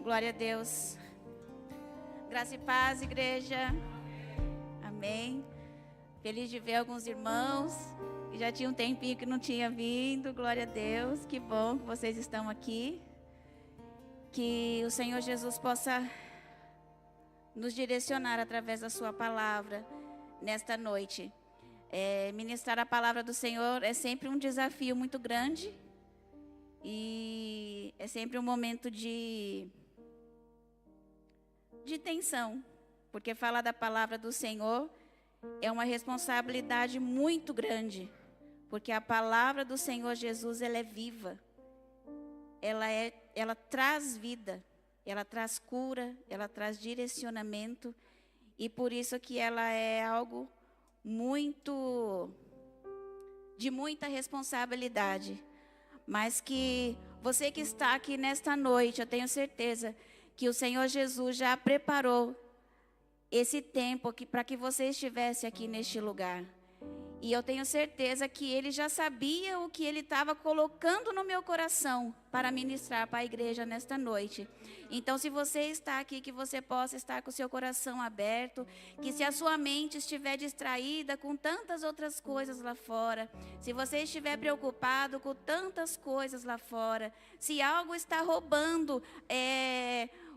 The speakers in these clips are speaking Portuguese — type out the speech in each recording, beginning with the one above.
Glória a Deus. Graça e paz, igreja. Amém. Feliz de ver alguns irmãos que já tinha um tempinho que não tinha vindo. Glória a Deus. Que bom que vocês estão aqui. Que o Senhor Jesus possa nos direcionar através da sua palavra nesta noite. Ministrar a palavra do Senhor é sempre um desafio muito grande. E é sempre um momento de tensão, porque falar da palavra do Senhor é uma responsabilidade muito grande, porque a palavra do Senhor Jesus, ela é viva, ela traz vida, ela traz cura, ela traz direcionamento, e por isso que ela é algo de muita responsabilidade, mas que você que está aqui nesta noite, eu tenho certeza que o Senhor Jesus já preparou esse tempo para que você estivesse aqui neste lugar. E eu tenho certeza que Ele já sabia o que Ele estava colocando no meu coração para ministrar para a igreja nesta noite. Então, se você está aqui, que você possa estar com o seu coração aberto, que se a sua mente estiver distraída com tantas outras coisas lá fora, se você estiver preocupado com tantas coisas lá fora, se algo está roubando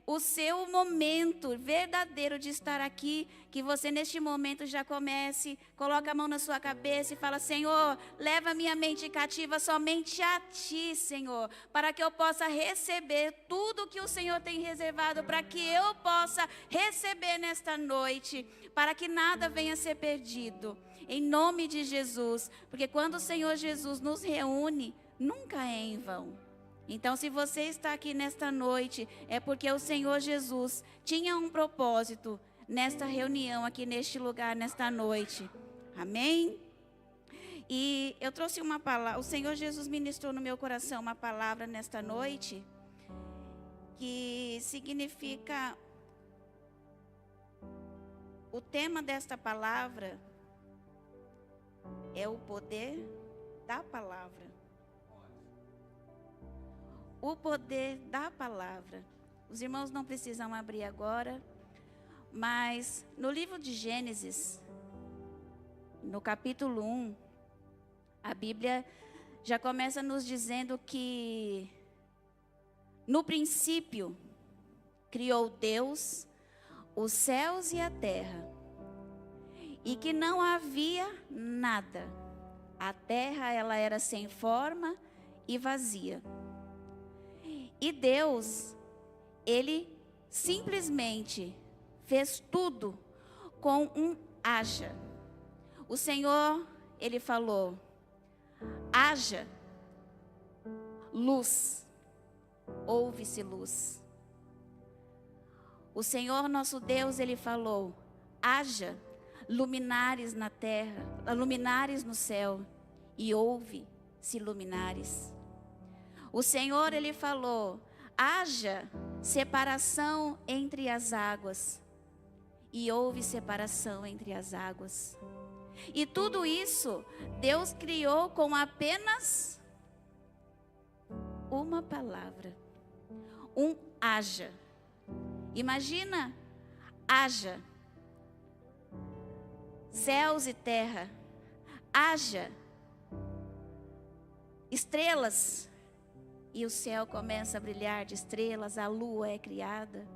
o seu momento verdadeiro de estar aqui, que você neste momento já comece, coloca a mão na sua cabeça e fala: Senhor, leva minha mente cativa somente a Ti, Senhor, para que eu possa receber tudo que o Senhor tem reservado, para que eu possa receber nesta noite, para que nada venha a ser perdido, em nome de Jesus, porque quando o Senhor Jesus nos reúne, nunca é em vão. Então, se você está aqui nesta noite, é porque o Senhor Jesus tinha um propósito nesta reunião, aqui neste lugar, nesta noite. Amém? E eu trouxe uma palavra, o Senhor Jesus ministrou no meu coração uma palavra nesta noite, que significa, o tema desta palavra é o poder da palavra. O poder da palavra. Os irmãos não precisam abrir agora, mas no livro de Gênesis, no capítulo 1, a Bíblia já começa nos dizendo que no princípio criou Deus os céus e a terra, e que não havia nada. A terra, ela era sem forma e vazia. E Deus, Ele simplesmente fez tudo com um haja. O Senhor, Ele falou: haja luz, ouve-se luz. O Senhor nosso Deus, Ele falou: haja luminares na terra, luminares no céu, e ouve-se luminares. O Senhor, Ele falou: haja separação entre as águas, e houve separação entre as águas. E tudo isso Deus criou com apenas uma palavra, um haja. Imagina, haja céus e terra, haja estrelas, e o céu começa a brilhar de estrelas, a lua é criada.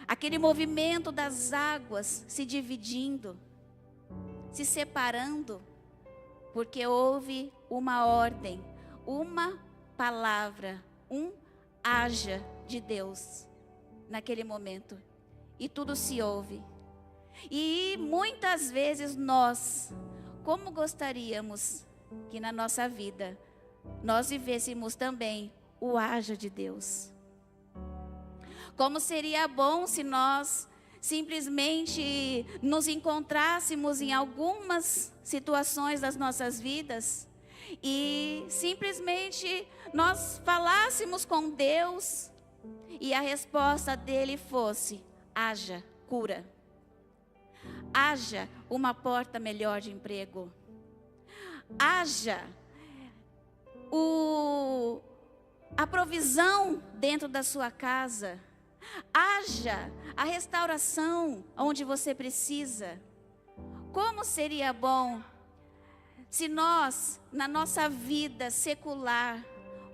Aquele movimento das águas se dividindo, se separando, porque houve uma ordem, uma palavra, um haja de Deus naquele momento. E tudo se ouve. E muitas vezes nós, como gostaríamos que na nossa vida nós vivêssemos também o haja de Deus. Como seria bom se nós simplesmente nos encontrássemos em algumas situações das nossas vidas e simplesmente nós falássemos com Deus e a resposta dele fosse: haja cura, haja uma porta melhor de emprego, haja a provisão dentro da sua casa, Haja a restauração onde você precisa. Como seria bom se nós, na nossa vida secular,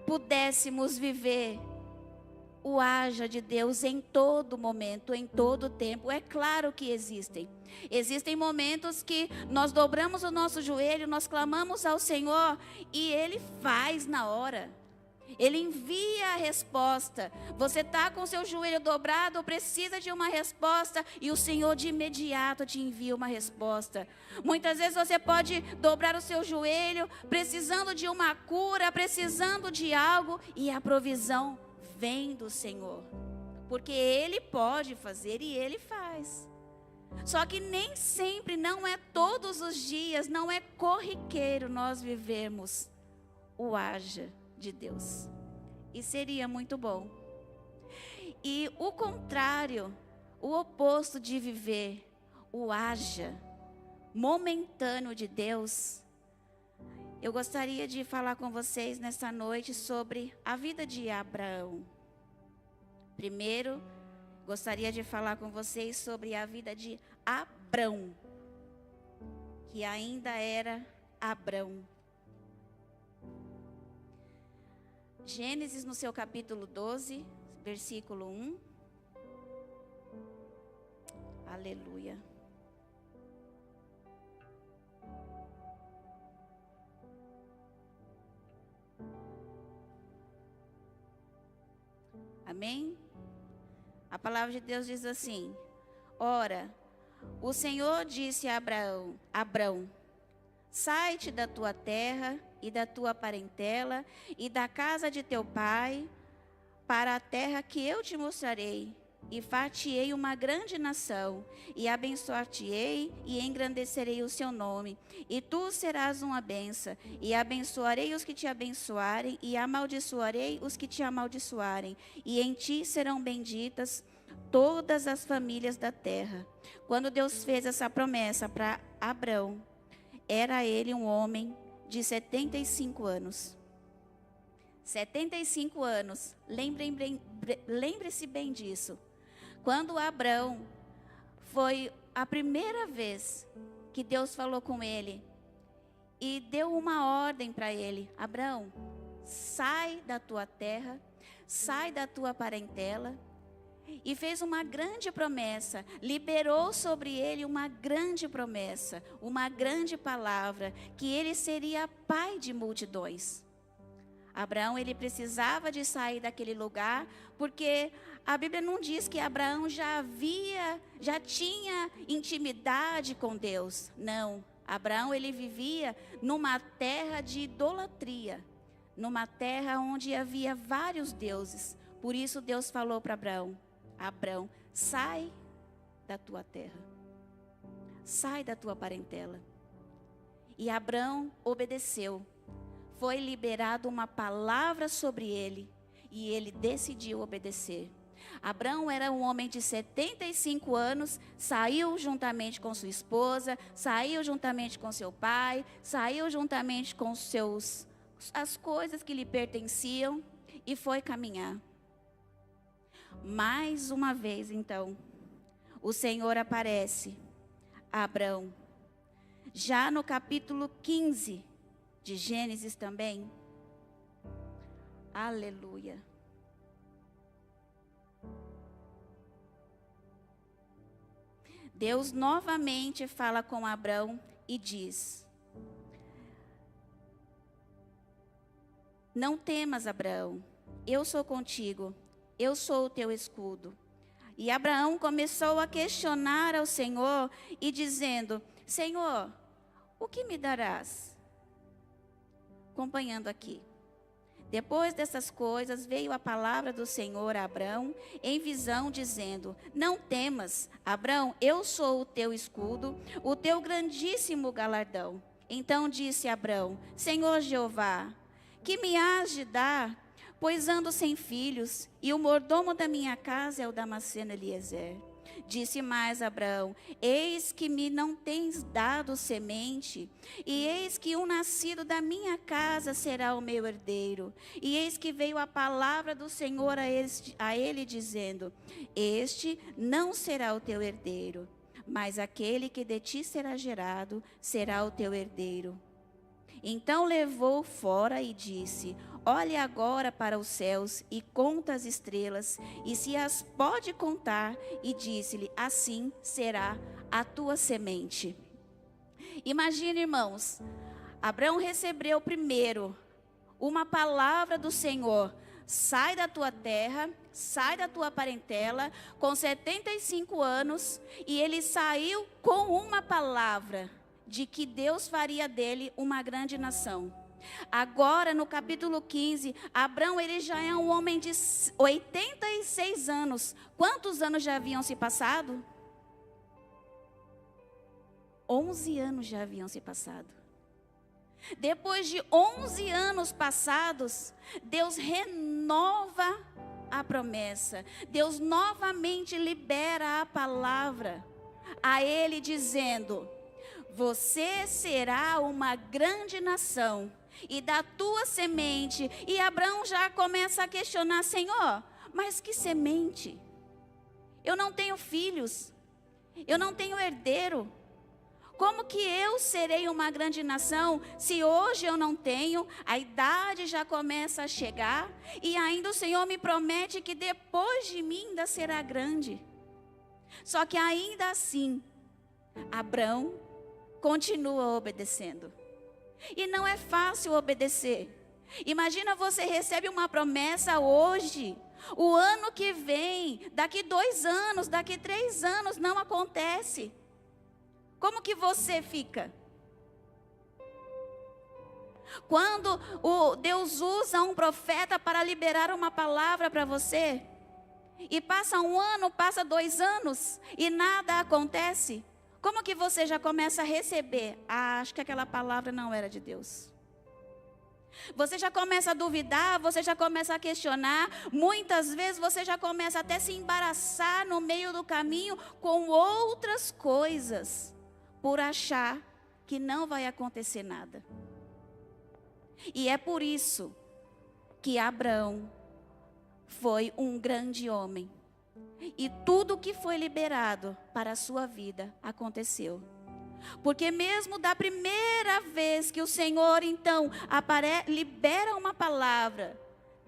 pudéssemos viver o haja de Deus em todo momento, em todo tempo. É claro que existem momentos que nós dobramos o nosso joelho, nós clamamos ao Senhor e Ele faz na hora. Ele envia a resposta. Você está com o seu joelho dobrado, precisa de uma resposta e o Senhor de imediato te envia uma resposta. Muitas vezes você pode dobrar o seu joelho, precisando de uma cura, precisando de algo, e a provisão vem do Senhor. Porque Ele pode fazer e Ele faz. Só que nem sempre, não é todos os dias, não é corriqueiro nós vivermos o haja de Deus. E seria muito bom. E o contrário, o oposto de viver o haja momentâneo de Deus, eu gostaria de falar com vocês nessa noite sobre a vida de Abraão. Primeiro, gostaria de falar com vocês sobre a vida de Abrão, que ainda era Abrão. Gênesis, no seu capítulo 12, versículo 1. Aleluia. Amém? A palavra de Deus diz assim: ora, o Senhor disse a Abrão, sai-te da tua terra e da tua parentela e da casa de teu pai para a terra que eu te mostrarei, e far-te-ei uma grande nação, e abençoar-te-ei e engrandecerei o seu nome, e tu serás uma bênção, e abençoarei os que te abençoarem, e amaldiçoarei os que te amaldiçoarem, e em ti serão benditas todas as famílias da terra. Quando Deus fez essa promessa para Abrão, era ele um homem de 75 anos. 75 anos, lembre-se bem disso. Quando Abrão, foi a primeira vez que Deus falou com ele e deu uma ordem para ele: Abrão, sai da tua terra, sai da tua parentela, e fez uma grande promessa, liberou sobre ele uma grande promessa, uma grande palavra, que ele seria pai de multidões. Abraão, ele precisava de sair daquele lugar, porque a Bíblia não diz que Abraão já tinha intimidade com Deus. Não, Abraão, ele vivia numa terra de idolatria, numa terra onde havia vários deuses. Por isso Deus falou para Abrão, sai da tua terra, sai da tua parentela. E Abrão obedeceu. Foi liberada uma palavra sobre ele e ele decidiu obedecer. Abrão era um homem de 75 anos, saiu juntamente com sua esposa, saiu juntamente com seu pai, saiu juntamente com as coisas que lhe pertenciam e foi caminhar. Mais uma vez, então, o Senhor aparece a Abrão, já no capítulo 15 de Gênesis também. Aleluia. Deus novamente fala com Abrão e diz: não temas, Abrão, eu sou contigo, eu sou o teu escudo. E Abraão começou a questionar ao Senhor e dizendo: Senhor, o que me darás? Acompanhando aqui. Depois dessas coisas, veio a palavra do Senhor a Abrão em visão, dizendo: não temas, Abrão, eu sou o teu escudo, o teu grandíssimo galardão. Então disse Abrão: Senhor Jeová, que me hás de dar? Pois ando sem filhos, e o mordomo da minha casa é o Damasceno Eliezer. Disse mais Abraão: eis que me não tens dado semente, e eis que um nascido da minha casa será o meu herdeiro. E eis que veio a palavra do Senhor a ele dizendo: este não será o teu herdeiro, mas aquele que de ti será gerado será o teu herdeiro. Então levou fora e disse: olhe agora para os céus e conta as estrelas, e se as pode contar. E disse-lhe: assim será a tua semente. Imagina, irmãos, Abraão recebeu primeiro uma palavra do Senhor: sai da tua terra, sai da tua parentela, com 75 anos, e ele saiu com uma palavra de que Deus faria dele uma grande nação. Agora, no capítulo 15, Abraão, ele já é um homem de 86 anos. Quantos anos já haviam se passado? 11 anos já haviam se passado. Depois de 11 anos passados, Deus renova a promessa. Deus novamente libera a palavra a ele, dizendo: você será uma grande nação, e da tua semente. E Abraão já começa a questionar: Senhor, mas que semente? Eu não tenho filhos, eu não tenho herdeiro. Como que eu serei uma grande nação se hoje eu não tenho? A idade já começa a chegar, e ainda o Senhor me promete que depois de mim ainda será grande. Só que ainda assim, Abraão continua obedecendo. E não é fácil obedecer. Imagina, você recebe uma promessa hoje, o ano que vem, daqui 2 anos, daqui 3 anos, não acontece. Como que você fica? Quando Deus usa um profeta para liberar uma palavra para você, e passa 1 ano, passa 2 anos, e nada acontece, como que você já começa a receber? Acho que aquela palavra não era de Deus. Você já começa a duvidar, você já começa a questionar. Muitas vezes você já começa até a se embaraçar no meio do caminho com outras coisas, por achar que não vai acontecer nada. E é por isso que Abraão foi um grande homem. E tudo que foi liberado para a sua vida aconteceu. Porque mesmo da primeira vez que o Senhor então libera uma palavra,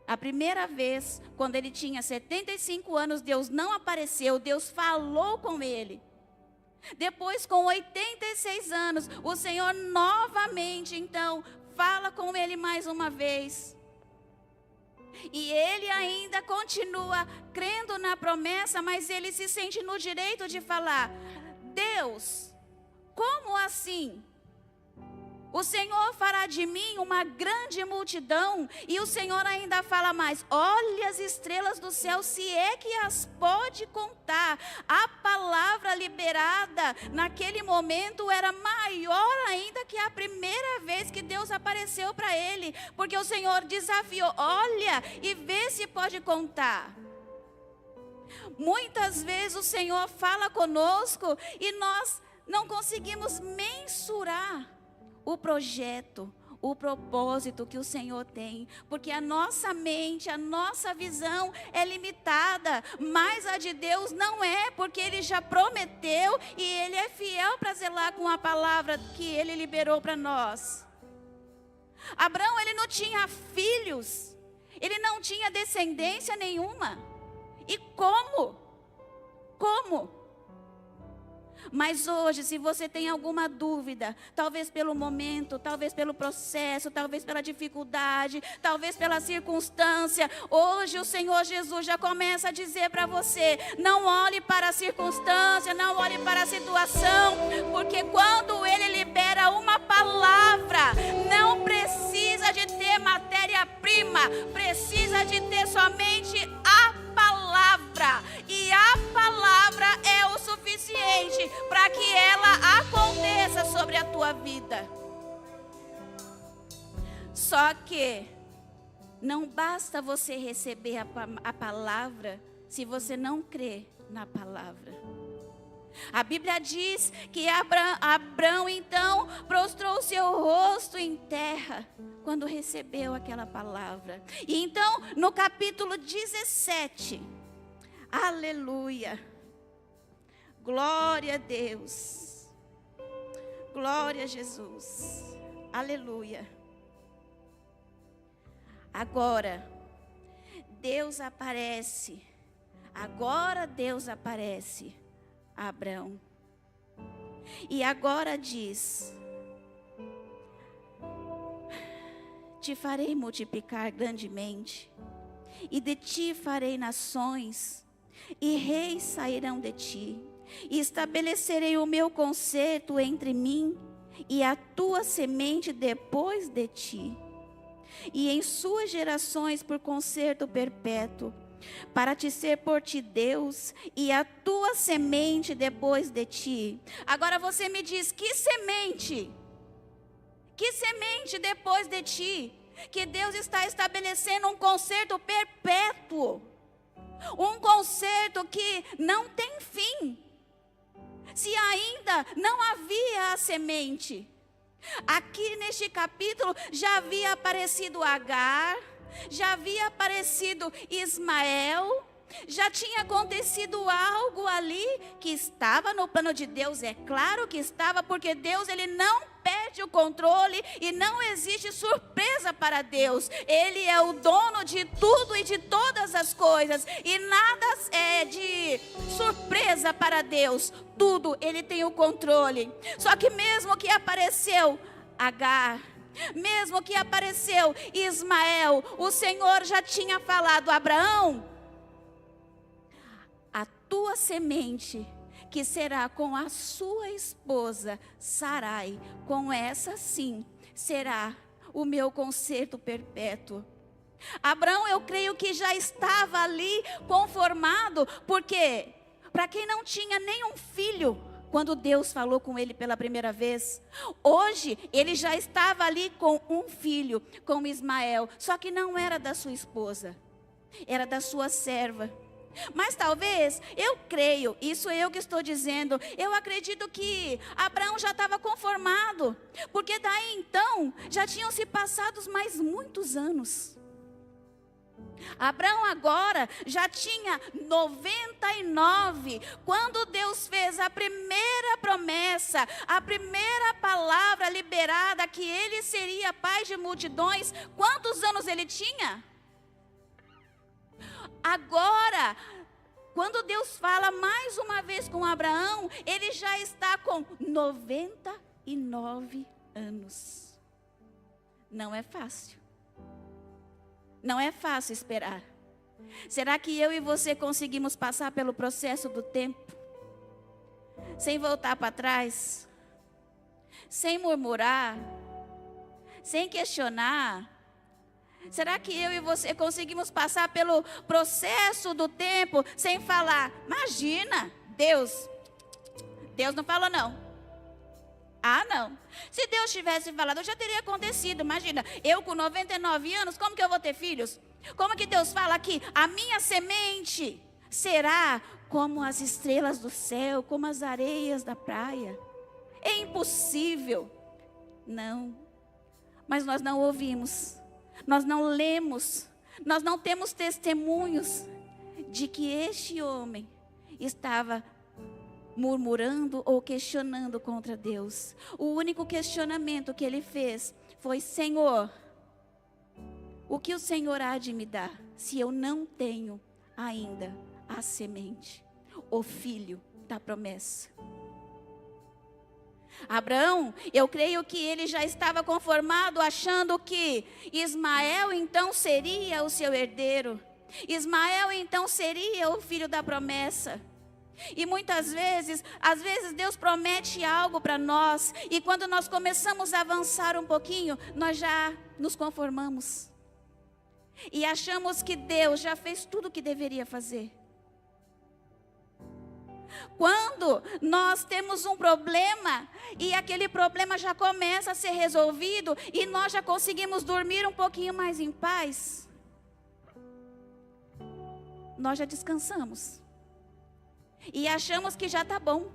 a primeira vez, quando ele tinha 75 anos, Deus não apareceu, Deus falou com ele. Depois, com 86 anos, o Senhor novamente então fala com ele mais uma vez. E ele ainda continua crendo na promessa, mas ele se sente no direito de falar: Deus, como assim? O Senhor fará de mim uma grande multidão. E o Senhor ainda fala mais: olhe as estrelas do céu, se é que as pode contar. A palavra liberada naquele momento era maior ainda que a primeira vez que Deus apareceu para ele. Porque o Senhor desafiou: olha e vê se pode contar. Muitas vezes o Senhor fala conosco e nós não conseguimos mensurar o projeto, o propósito que o Senhor tem, porque a nossa mente, a nossa visão é limitada, mas a de Deus não é, porque Ele já prometeu e Ele é fiel para zelar com a palavra que Ele liberou para nós. Abraão, ele não tinha filhos, ele não tinha descendência nenhuma. E como? Como? Mas hoje, se você tem alguma dúvida, talvez pelo momento, talvez pelo processo, talvez pela dificuldade, talvez pela circunstância, hoje o Senhor Jesus já começa a dizer para você: não olhe para a circunstância, não olhe para a situação, porque quando Ele libera uma palavra, não precisa de ter matéria-prima, precisa de ter somente a palavra, e a palavra é o suficiente para que ela aconteça sobre a tua vida. Só que não basta você receber a palavra se você não crê na palavra. A Bíblia diz que Abrão então prostrou seu rosto em terra quando recebeu aquela palavra. E então no capítulo 17, aleluia, glória a Deus, glória a Jesus, aleluia. Agora Deus aparece a Abrão. E agora diz: te farei multiplicar grandemente, e de ti farei nações, e reis sairão de ti, e estabelecerei o meu concerto entre mim e a tua semente depois de ti, e em suas gerações por concerto perpétuo, para te ser por ti Deus, e a tua semente depois de ti. Agora você me diz, que semente? Que semente depois de ti? Que Deus está estabelecendo um concerto perpétuo, um concerto que não tem fim, se ainda não havia a semente. Aqui neste capítulo já havia aparecido Agar, já havia aparecido Ismael, já tinha acontecido algo ali que estava no plano de Deus. É claro que estava, porque Deus, ele não perde o controle e não existe surpresa para Deus. Ele é o dono de tudo e de todas as coisas, e nada é de surpresa para Deus. Tudo ele tem o controle. Só que mesmo que apareceu Agar, mesmo que apareceu Ismael, o Senhor já tinha falado: Abraão, a tua semente, que será com a sua esposa Sarai, com essa sim será o meu concerto perpétuo. Abraão, eu creio que já estava ali conformado, porque para quem não tinha nenhum filho, quando Deus falou com ele pela primeira vez, hoje ele já estava ali com um filho, com Ismael, só que não era da sua esposa, era da sua serva. Mas talvez, eu creio, isso eu que estou dizendo, eu acredito que Abraão já estava conformado, porque daí então já tinham se passados mais muitos anos. Abraão agora já tinha 99, quando Deus fez a primeira promessa, a primeira palavra liberada, que ele seria pai de multidões. Quantos anos ele tinha? Agora, quando Deus fala mais uma vez com Abraão, ele já está com 99 anos. Não é fácil. Não é fácil esperar. Será que eu e você conseguimos passar pelo processo do tempo, sem voltar para trás, sem murmurar, sem questionar? Será que eu e você conseguimos passar pelo processo do tempo sem falar: imagina, Deus não falou não. Ah, não. Se Deus tivesse falado, já teria acontecido. Imagina, eu com 99 anos, como que eu vou ter filhos? Como que Deus fala aqui? A minha semente será como as estrelas do céu, como as areias da praia. É impossível. Não. Mas nós não ouvimos. Nós não lemos, nós não temos testemunhos de que este homem estava murmurando ou questionando contra Deus. O único questionamento que ele fez foi: Senhor, o que o Senhor há de me dar, se eu não tenho ainda a semente, o filho da promessa? Abraão, eu creio que ele já estava conformado, achando que Ismael então seria o seu herdeiro. Ismael então seria o filho da promessa. E muitas vezes, às vezes Deus promete algo para nós, e quando nós começamos a avançar um pouquinho, nós já nos conformamos. E achamos que Deus já fez tudo o que deveria fazer. Quando nós temos um problema e aquele problema já começa a ser resolvido e nós já conseguimos dormir um pouquinho mais em paz, nós já descansamos e achamos que já está bom.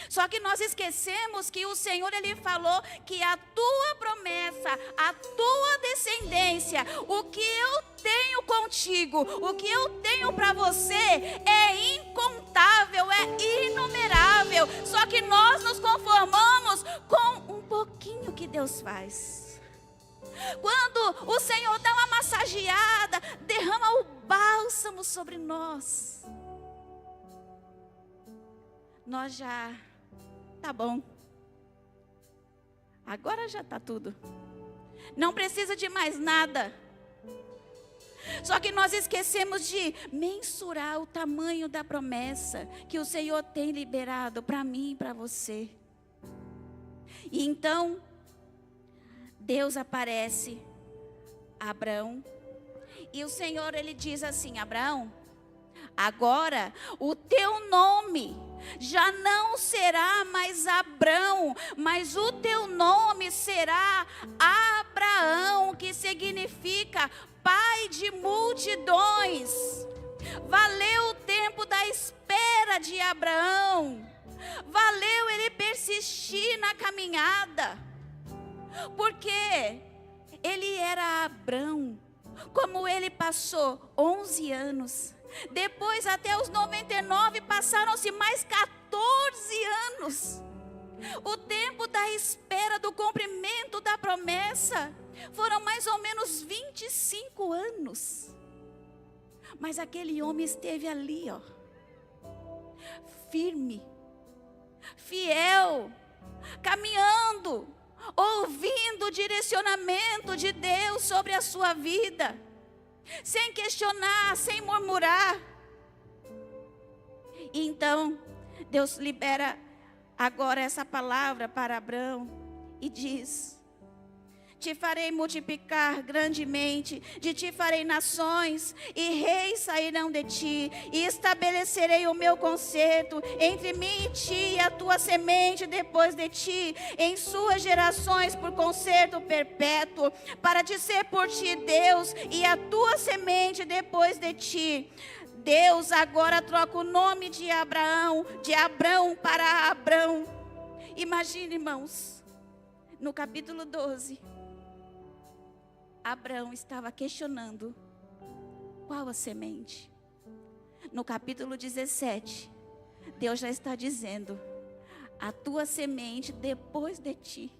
Só que nós esquecemos que o Senhor, Ele falou que a tua promessa, a tua descendência, o que eu tenho contigo, o que eu tenho para você é incontável, é inumerável. Só que nós nos conformamos com um pouquinho que Deus faz. Quando o Senhor dá uma massageada, derrama o bálsamo sobre nós, nós já, tá bom, agora já tá tudo, não precisa de mais nada. Só que nós esquecemos de mensurar o tamanho da promessa que o Senhor tem liberado para mim e para você. E então, Deus aparece a Abraão, e o Senhor, Ele diz assim: Abraão, agora o teu nome já não será mais Abrão, mas o teu nome será Abraão, que significa pai de multidões. Valeu o tempo da espera de Abraão, valeu ele persistir na caminhada, porque ele era Abrão. Como ele passou 11 anos, depois até os 99 passaram-se mais 14 anos. O tempo da espera do cumprimento da promessa foram mais ou menos 25 anos. Mas aquele homem esteve ali, ó, firme, fiel, caminhando, ouvindo o direcionamento de Deus sobre a sua vida, sem questionar, sem murmurar. E então, Deus libera agora essa palavra para Abraão e diz: te farei multiplicar grandemente, de ti farei nações, e reis sairão de ti, e estabelecerei o meu concerto entre mim e ti, e a tua semente depois de ti, em suas gerações, por concerto perpétuo, para te ser por ti Deus, e a tua semente depois de ti. Deus agora troca o nome de Abraão para Abrão. Imagine, irmãos, no capítulo 12, Abraão estava questionando qual a semente. No capítulo 17, Deus já está dizendo: a tua semente depois de ti.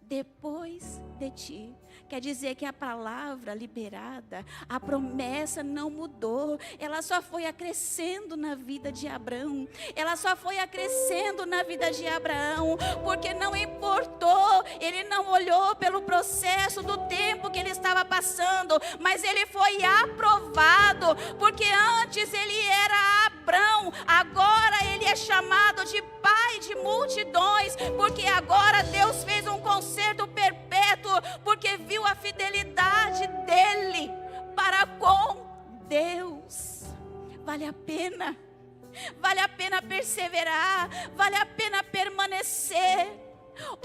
Depois de ti. Quer dizer que a palavra liberada, a promessa não mudou. Ela só foi acrescendo na vida de Abraão. Ela só foi acrescendo na vida de Abraão. Porque não importou. Ele não olhou pelo processo do tempo que ele estava passando. Mas ele foi aprovado. Porque antes ele era Abrão. Agora ele é chamado de pai de multidões. Porque agora Deus fez um concerto perpétuo. Porque viu a fidelidade dele para com Deus. Vale a pena perseverar, vale a pena permanecer.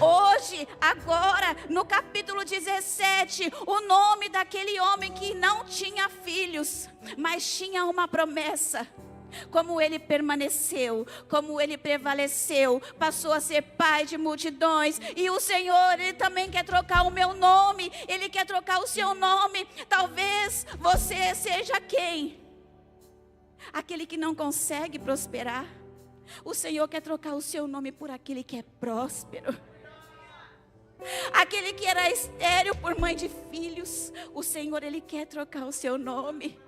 Hoje, agora, no capítulo 17, o nome daquele homem que não tinha filhos, mas tinha uma promessa. Como ele permaneceu, como ele prevaleceu, passou a ser pai de multidões. E o Senhor, Ele também quer trocar o meu nome, Ele quer trocar o seu nome. Talvez você seja quem? Aquele que não consegue prosperar. O Senhor quer trocar o seu nome por aquele que é próspero. Aquele que era estéril por mãe de filhos. O Senhor, Ele quer trocar o seu nome.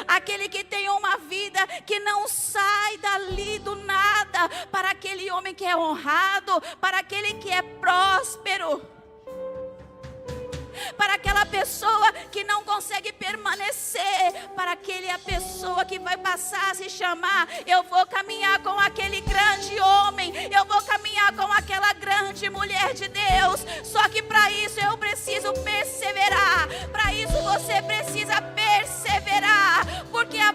Aquele que tem uma vida que não sai dali do nada, para aquele homem que é honrado, para aquele que é próspero, para aquela pessoa que não consegue permanecer, para aquela pessoa que vai passar a se chamar: eu vou caminhar com aquele grande homem, eu vou caminhar com aquela grande mulher de Deus. Só que para isso eu preciso perseverar, para isso você precisa perseverar, porque a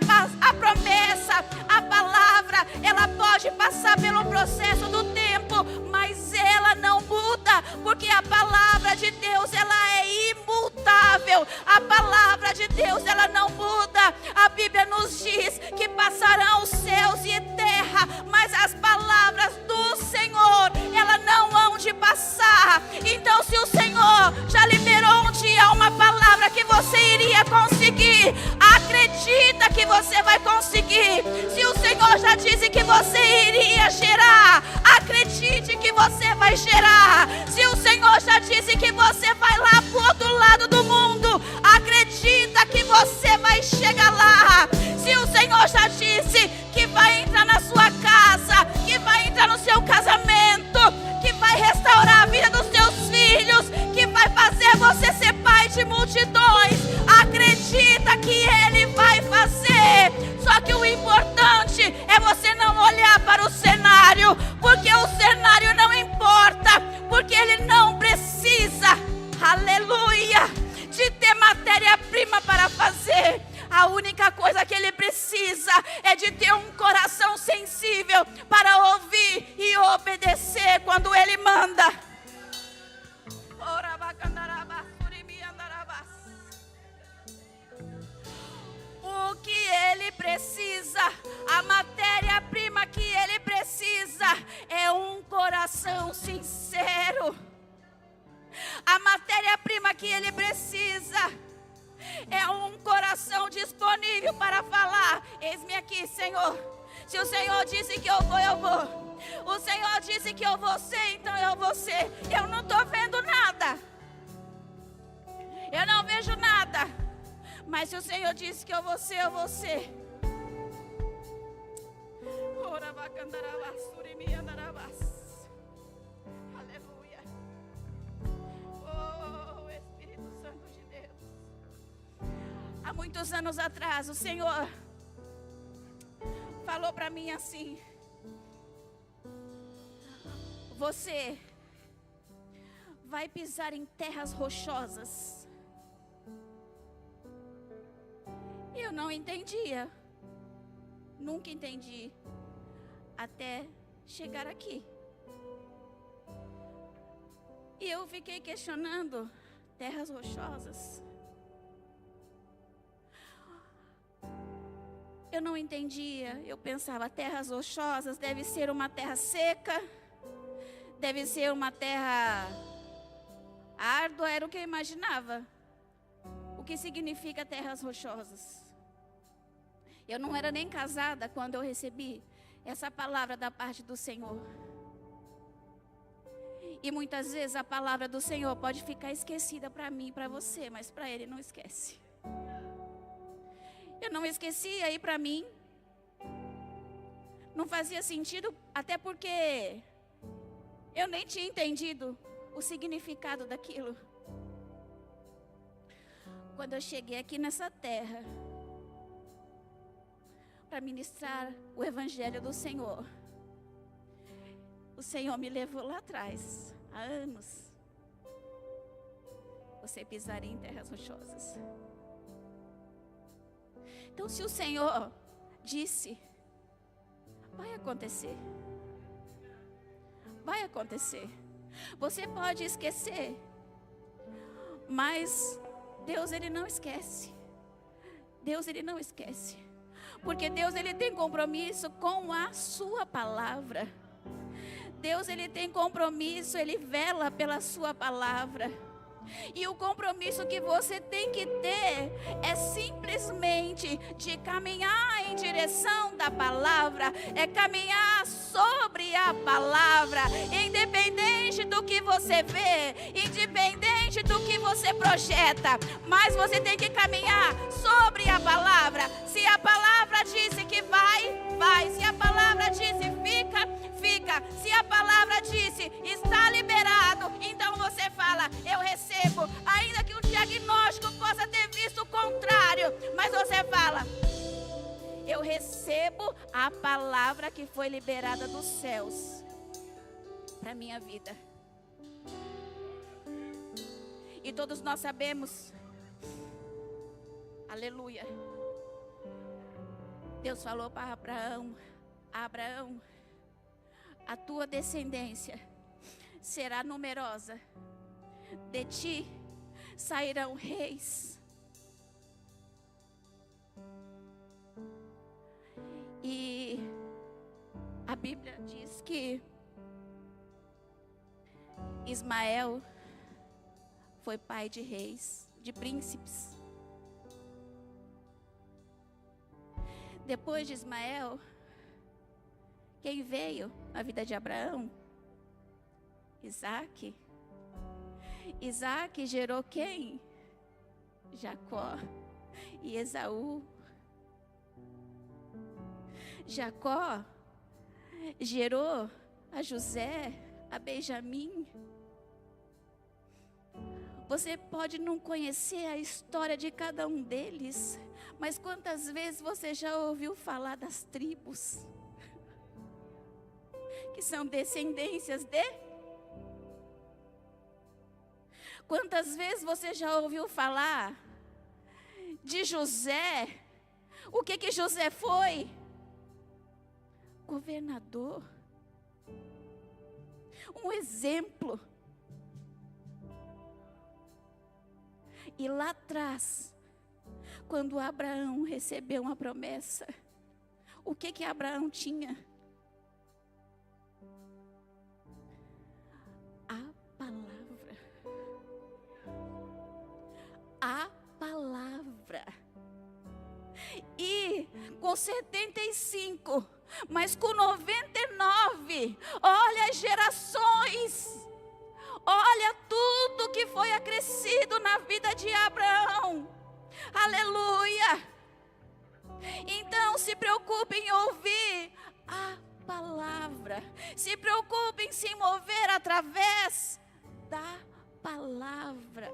promessa, a palavra, ela pode passar pelo processo do tempo, mas ela não muda, porque a palavra de Deus, ela é imutável. A palavra de Deus, ela não muda. A Bíblia nos diz que passarão os céus e terra, mas as palavras do Senhor, elas não vão te passar. Então, se o Senhor já liberou um dia uma palavra que você iria conseguir, acredita que você vai conseguir. Se o Senhor já disse que você iria gerar, acredite que você vai gerar. Se o Senhor já disse que você vai lá pro outro lado do mundo, acredita que você vai chegar lá. Se o Senhor já disse que vai entrar na sua casa, que vai entrar no seu casamento, que vai restaurar a vida dos seus filhos, que vai fazer você ser pai de multidões, acredita que Ele vai fazer. Só que o importante é você não olhar para o cenário, porque o cenário não importa, porque Ele não precisa, aleluia, de ter matéria-prima para fazer. A única coisa que Ele precisa é de ter um coração sensível para ouvir e obedecer quando Ele manda. O que Ele precisa, a matéria-prima que Ele precisa é um coração sincero. A matéria-prima que Ele precisa é um coração disponível para falar: eis-me aqui, Senhor. Se o Senhor disse que eu vou, eu vou. O Senhor disse que eu vou ser, então eu vou ser. Eu não estou vendo nada. Eu não vejo nada. Mas se o Senhor disse que eu vou ser, eu vou ser. Aleluia. Oh, Espírito Santo de Deus. Há muitos anos atrás, o Senhor falou para mim assim: você vai pisar em terras rochosas. Eu não entendia, nunca entendi, até chegar aqui. E eu fiquei questionando: terras rochosas? Eu não entendia, eu pensava, terras rochosas deve ser uma terra seca, deve ser uma terra árdua, era o que eu imaginava. O que significa terras rochosas? Eu não era nem casada quando eu recebi essa palavra da parte do Senhor. E muitas vezes a palavra do Senhor pode ficar esquecida para mim e para você, mas para Ele não esquece. Eu não esqueci, aí para mim não fazia sentido, até porque eu nem tinha entendido o significado daquilo. Quando eu cheguei aqui nessa terra para ministrar o Evangelho do Senhor, o Senhor me levou lá atrás, há anos. Você pisaria em terras rochosas. Então, se o Senhor disse, vai acontecer. Vai acontecer. Você pode esquecer, mas Deus, Ele não esquece. Deus, Ele não esquece. Porque Deus, Ele tem compromisso com a sua palavra. Deus, Ele tem compromisso, Ele vela pela sua palavra. E o compromisso que você tem que ter é simplesmente de caminhar em direção da palavra, é caminhar sobre a palavra, independente do que você vê, independente do que você projeta, mas você tem que caminhar sobre a palavra. Se a palavra disse que vai, vai. Se a palavra disse fica, fica. Se a palavra disse está liberado, então você fala, eu recebo. Ainda que o diagnóstico possa ter visto o contrário, mas você fala, eu recebo a palavra que foi liberada dos céus para minha vida. E todos nós sabemos, aleluia, Deus falou para Abraão, Abraão, a tua descendência será numerosa, de ti sairão reis. E Bíblia diz que Ismael foi pai de reis, de príncipes. Depois de Ismael, quem veio na vida de Abraão? Isaac. Isaac gerou quem? Jacó e Esaú. Jacó gerou a José, a Benjamim. Você pode não conhecer a história de cada um deles, mas quantas vezes você já ouviu falar das tribos que são descendências de? Quantas vezes você já ouviu falar de José? O que José foi? Governador. Um exemplo. E lá atrás, quando Abraão recebeu uma promessa, o que Abraão tinha? A palavra. A palavra. E com 75, mas com 99, olha as gerações. Olha tudo que foi acrescido na vida de Abraão. Aleluia. Então se preocupe em ouvir a palavra. Se preocupe em se mover através da palavra.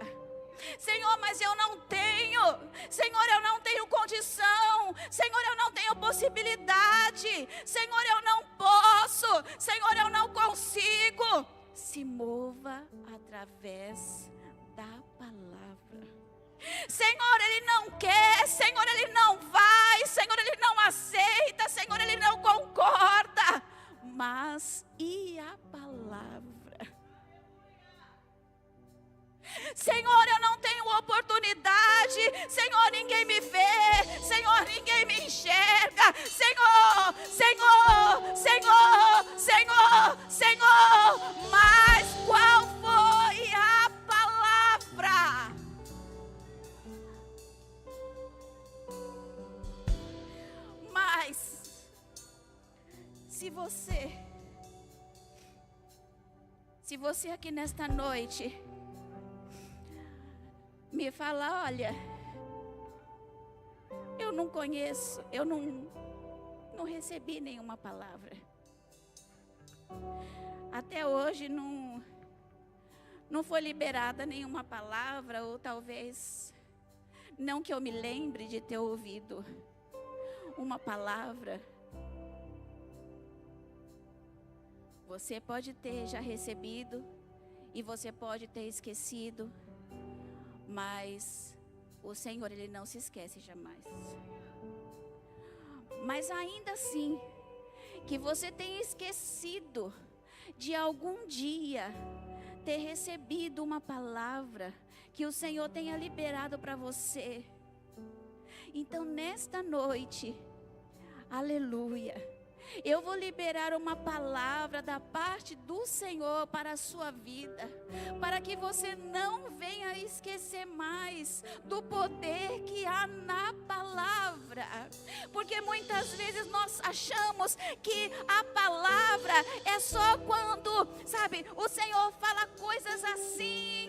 Senhor, mas eu não tenho. Senhor, eu não tenho condição. Senhor, eu não tenho possibilidade. Senhor, eu não posso. Senhor, eu não consigo. Se mova através da palavra. Senhor, Ele não quer. Senhor, Ele não vai. Senhor, Ele não aceita. Senhor, Ele não concorda. Mas e a palavra? Senhor, eu não tenho oportunidade. Senhor, ninguém me vê. Senhor, ninguém me enxerga. Senhor, Senhor, Senhor, Senhor, Senhor. Mas qual foi a palavra? Mas se você aqui nesta noite me fala, olha, eu não conheço, eu não recebi nenhuma palavra. Até hoje não foi liberada nenhuma palavra, ou talvez, não que eu me lembre de ter ouvido uma palavra. Você pode ter já recebido, e você pode ter esquecido. Mas o Senhor, Ele não se esquece jamais. Mas ainda assim, que você tenha esquecido de algum dia ter recebido uma palavra que o Senhor tenha liberado para você. Então nesta noite, aleluia, eu vou liberar uma palavra da parte do Senhor para a sua vida, para que você não venha esquecer mais do poder que há na palavra, porque muitas vezes nós achamos que a palavra é só quando, sabe, o Senhor fala coisas assim,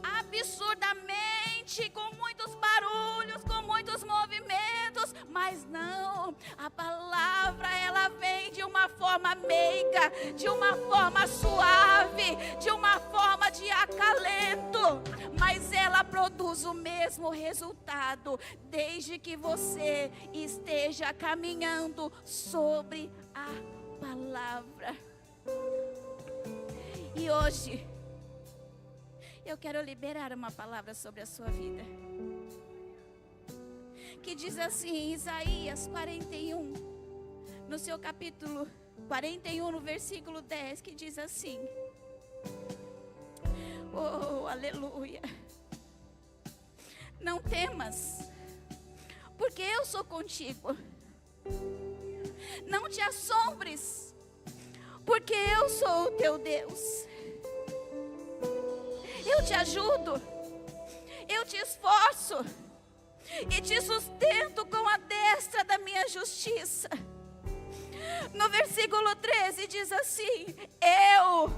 absurdamente, com muitos barulhos, com muitos movimentos, mas não, a palavra ela vem de uma forma meiga, de uma forma suave, de uma forma de acalento, mas ela produz o mesmo resultado, desde que você esteja caminhando sobre a palavra. E hoje eu quero liberar uma palavra sobre a sua vida, que diz assim, Isaías 41, no seu capítulo 41, no versículo 10, que diz assim, oh, aleluia, não temas, porque eu sou contigo, não te assombres, porque eu sou o teu Deus. Eu te ajudo, eu te esforço e te sustento com a destra da minha justiça. No versículo 13 diz assim: eu,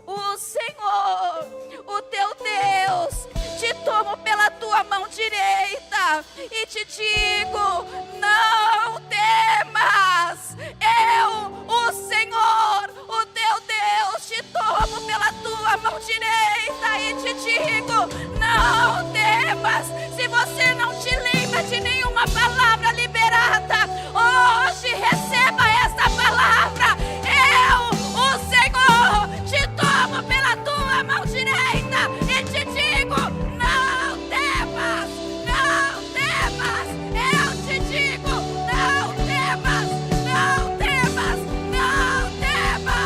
o Senhor, o teu Deus, te tomo pela tua mão direita e te digo: não temas. Eu, o Senhor, o teu Deus, te tomo pela tua mão direita e te digo: não temas. Se você não te lembra de nenhuma palavra liberada, hoje receba esta palavra. Eu, o Senhor, te tomo pela tua mão direita e te digo: não temas, não temas. Eu te digo: não temas, não temas, não temas.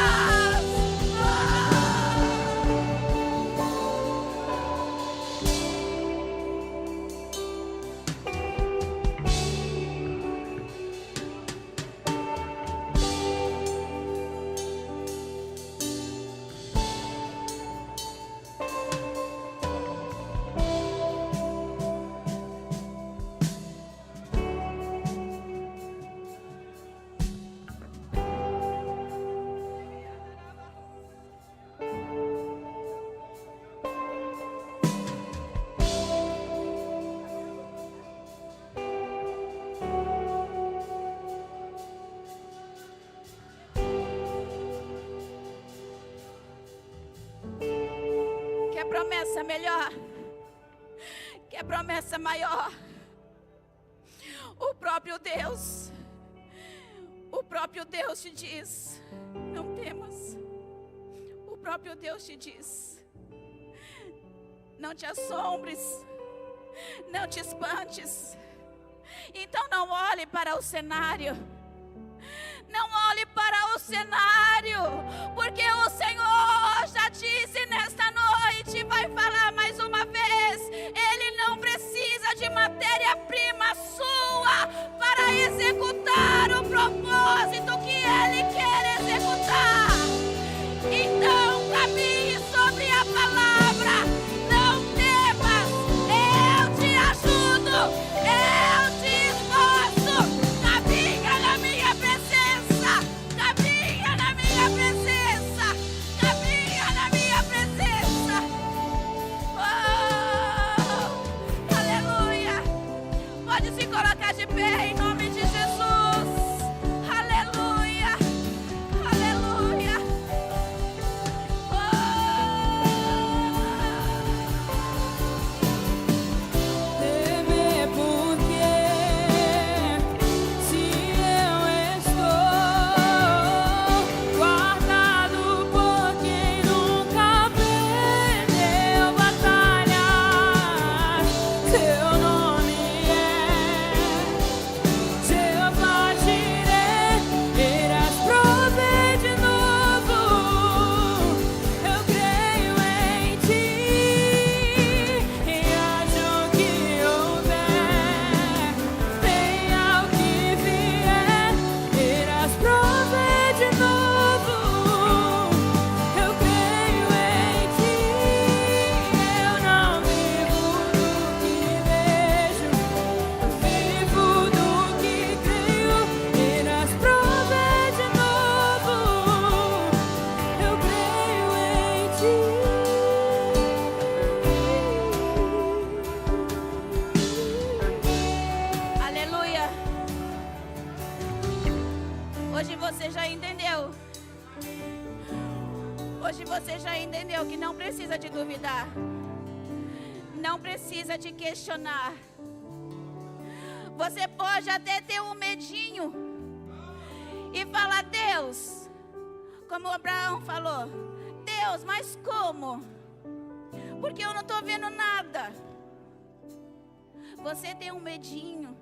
Quer promessa melhor? Quer promessa maior? O próprio Deus te diz: não temas. O próprio Deus te diz: não te assombres, não te espantes. Então não olhe para o cenário. Não olhe para o cenário, porque o Senhor já disse nesta noite, vai falar mais uma vez: Ele não precisa de matéria-prima sua para executar o propósito que Ele quer executar. Então caminhe sobre a palavra, não temas, eu te ajudo, eu te esforço. Caminha na minha presença, caminha na minha presença, caminha na minha presença. Oh, aleluia. Pode se colocar de pé em nome de Jesus. Aleluia, aleluia. Temer porque se eu estou guardado por quem nunca perdeu batalhas, seu nome é Jeová Jireh, irás prover de novo. Eu creio em ti, e haja o que houver, venha o que vier, irás prover de novo. Eu creio em ti, eu não vivo do que vejo, vivo do que creio, irás prover de novo. Eu creio em ti. Aleluia. Hoje você já entendeu. Hoje você já entendeu que não precisa de duvidar. Não precisa de questionar. Você pode até ter um medinho e falar: Deus, como Abraão falou, Deus, mas como? Porque eu não estou vendo nada. Você tem um medinho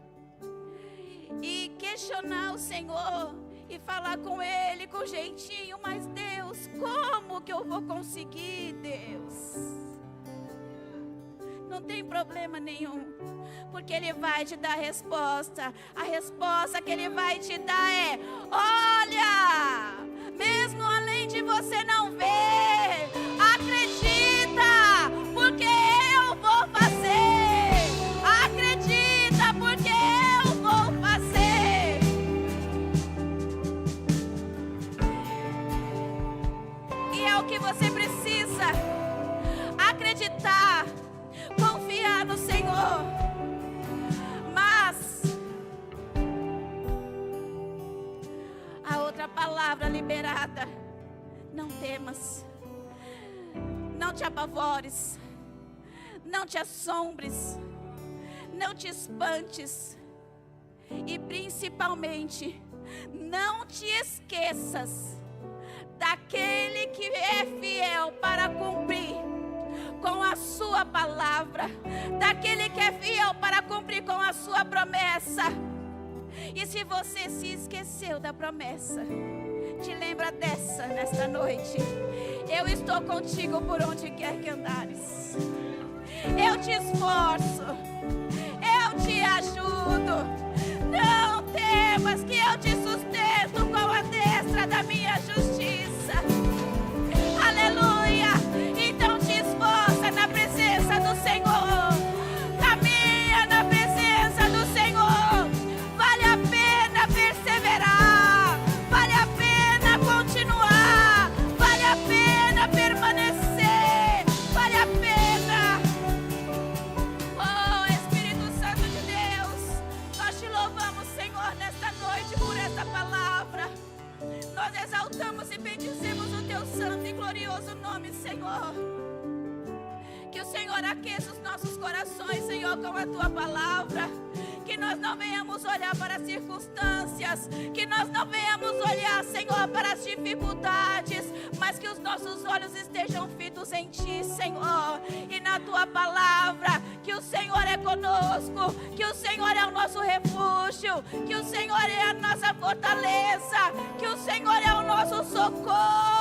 e questionar o Senhor e falar com Ele com jeitinho: mas Deus, como que eu vou conseguir, Deus? Não tem problema nenhum, porque Ele vai te dar a resposta. A resposta que Ele vai te dar é: olha, mesmo além que você precisa acreditar, confiar no Senhor. Mas a outra palavra liberada: não temas, não te apavores, não te assombres, não te espantes e principalmente não te esqueças daquele que é fiel para cumprir com a sua palavra, daquele que é fiel para cumprir com a sua promessa. E se você se esqueceu da promessa, te lembra dessa nesta noite: eu estou contigo por onde quer que andares. Eu te esforço, eu te ajudo. Não temas, que eu te sustento com a destra da minha justiça. Aleluia! Então te esforça na presença do Senhor. Caminha na presença do Senhor. Vale a pena perseverar. Vale a pena continuar. Vale a pena permanecer. Vale a pena. Oh, Espírito Santo de Deus, nós te louvamos, Senhor, nesta noite por essa palavra. Nós exaltamos e bendizemos o teu santo e glorioso nome, Senhor. Que o Senhor aqueça os nossos corações, Senhor, com a tua palavra. Que nós não venhamos olhar para as circunstâncias, que nós não venhamos olhar, Senhor, para as dificuldades, mas que os nossos olhos estejam fitos em ti, Senhor, e na tua palavra. Que o Senhor é conosco, que o Senhor é o nosso refúgio, que o Senhor é a nossa fortaleza, que o Senhor é o nosso socorro.